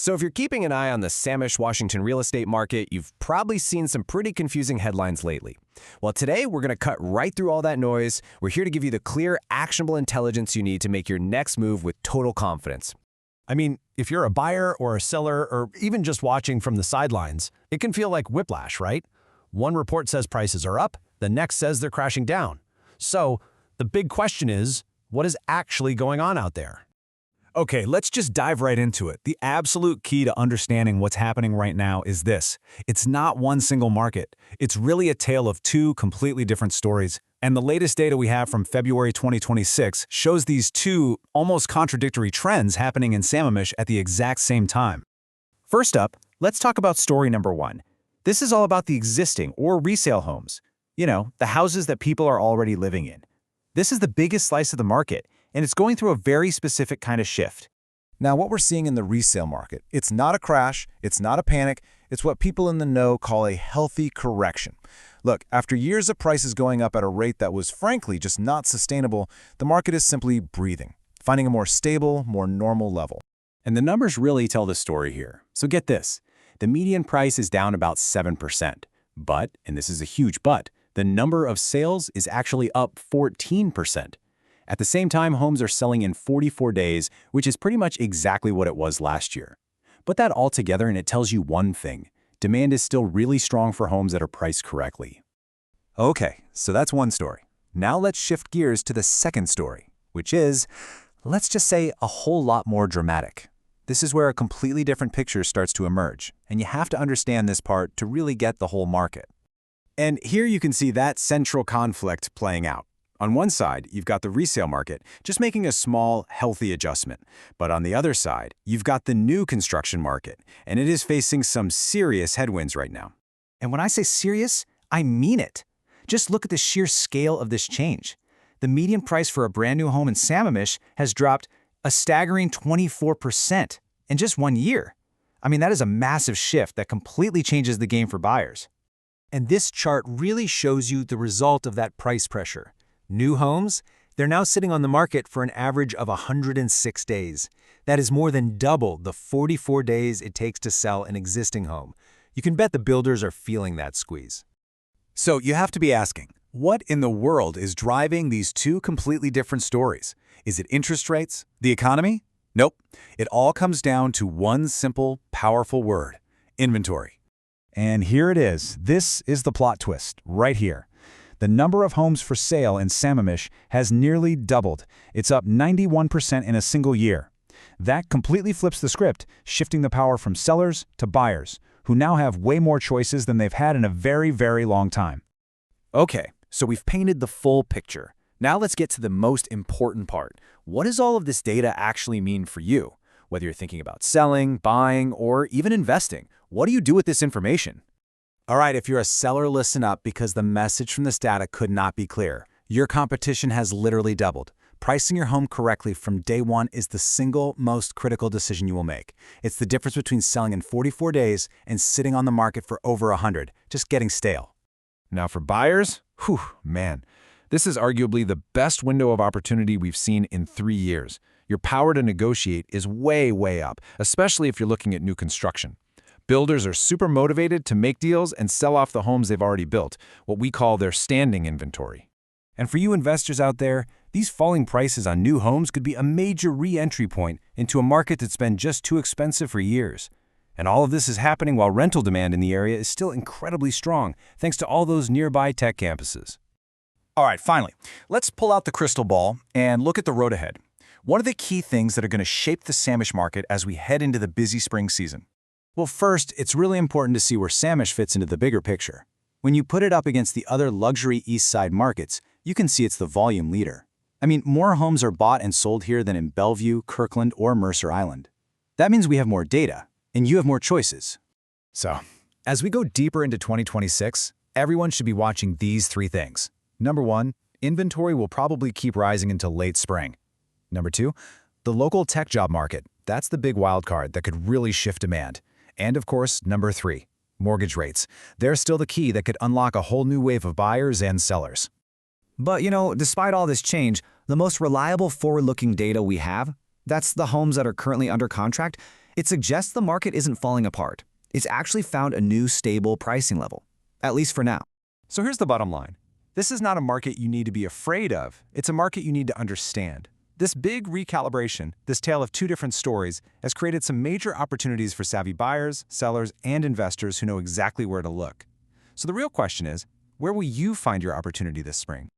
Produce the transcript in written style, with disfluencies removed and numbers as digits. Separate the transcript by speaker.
Speaker 1: So if you're keeping an eye on the Sammamish Washington real estate market, you've probably seen some pretty confusing headlines lately. Well, today we're going to cut right through all that noise. We're here to give you the clear, actionable intelligence you need to make your next move with total confidence.
Speaker 2: I mean, if you're a buyer or a seller or even just watching from the sidelines, it can feel like whiplash, right? One report says prices are up, the next says they're crashing down. So the big question is, what is actually going on out there?
Speaker 3: Okay, let's just dive right into it. The absolute key to understanding what's happening right now is this. It's not one single market. It's really a tale of two completely different stories. And the latest data we have from February 2026 shows these two almost contradictory trends happening in Sammamish at the exact same time. First up, let's talk about story number one. This is all about the existing or resale homes. You know, the houses that people are already living in. This is the biggest slice of the market, and it's going through a very specific kind of shift.
Speaker 4: Now, what we're seeing in the resale market, it's not a crash, it's not a panic, it's what people in the know call a healthy correction. Look, after years of prices going up at a rate that was frankly just not sustainable, the market is simply breathing, finding a more stable, more normal level.
Speaker 5: And the numbers really tell the story here. So get this, the median price is down about 7%. But, and this is a huge but, the number of sales is actually up 14%. At the same time, homes are selling in 44 days, which is pretty much exactly what it was last year. Put that all together and it tells you one thing. Demand is still really strong for homes that are priced correctly.
Speaker 4: Okay, so that's one story. Now let's shift gears to the second story, which is, let's just say, a whole lot more dramatic. This is where a completely different picture starts to emerge, and you have to understand this part to really get the whole market.
Speaker 5: And here you can see that central conflict playing out. On one side, you've got the resale market, just making a small, healthy adjustment. But on the other side, you've got the new construction market, and it is facing some serious headwinds right now.
Speaker 6: And when I say serious, I mean it. Just look at the sheer scale of this change. The median price for a brand new home in Sammamish has dropped a staggering 24% in just 1 year. I mean, that is a massive shift that completely changes the game for buyers.
Speaker 7: And this chart really shows you the result of that price pressure. New homes, they're now sitting on the market for an average of 106 days. That is more than double the 44 days it takes to sell an existing home. You can bet the builders are feeling that squeeze.
Speaker 3: So you have to be asking, what in the world is driving these two completely different stories? Is it interest rates? The economy? Nope. It all comes down to one simple, powerful word: inventory. And here it is. This is the plot twist, right here. The number of homes for sale in Sammamish has nearly doubled. It's up 91% in a single year. That completely flips the script, shifting the power from sellers to buyers, who now have way more choices than they've had in a very, very long time.
Speaker 6: Okay, so we've painted the full picture. Now let's get to the most important part. What does all of this data actually mean for you? Whether you're thinking about selling, buying, or even investing, what do you do with this information?
Speaker 3: All right, if you're a seller, listen up, because the message from this data could not be clearer. Your competition has literally doubled. Pricing your home correctly from day one is the single most critical decision you will make. It's the difference between selling in 44 days and sitting on the market for over 100, just getting stale.
Speaker 2: Now for buyers, man, this is arguably the best window of opportunity we've seen in 3 years. Your power to negotiate is way, way up, especially if you're looking at new construction. Builders are super motivated to make deals and sell off the homes they've already built, what we call their standing inventory. And for you investors out there, these falling prices on new homes could be a major re-entry point into a market that's been just too expensive for years. And all of this is happening while rental demand in the area is still incredibly strong, thanks to all those nearby tech campuses.
Speaker 3: All right, finally, let's pull out the crystal ball and look at the road ahead. What are the key things that are going to shape the Sammamish market as we head into the busy spring season? Well, first, it's really important to see where Sammamish fits into the bigger picture. When you put it up against the other luxury Eastside markets, you can see it's the volume leader. I mean, more homes are bought and sold here than in Bellevue, Kirkland, or Mercer Island. That means we have more data, and you have more choices.
Speaker 8: So, as we go deeper into 2026, everyone should be watching these three things. Number one, inventory will probably keep rising until late spring. Number two, the local tech job market. That's the big wild card that could really shift demand. And of course, number three, mortgage rates. They're still the key that could unlock a whole new wave of buyers and sellers.
Speaker 6: But despite all this change, the most reliable forward-looking data we have, that's the homes that are currently under contract, It suggests the market isn't falling apart. It's actually found a new stable pricing level, at least for now.
Speaker 2: So here's the bottom line. This is not a market you need to be afraid of. It's a market you need to understand. This big recalibration, this tale of two different stories, has created some major opportunities for savvy buyers, sellers, and investors who know exactly where to look. So the real question is, where will you find your opportunity this spring?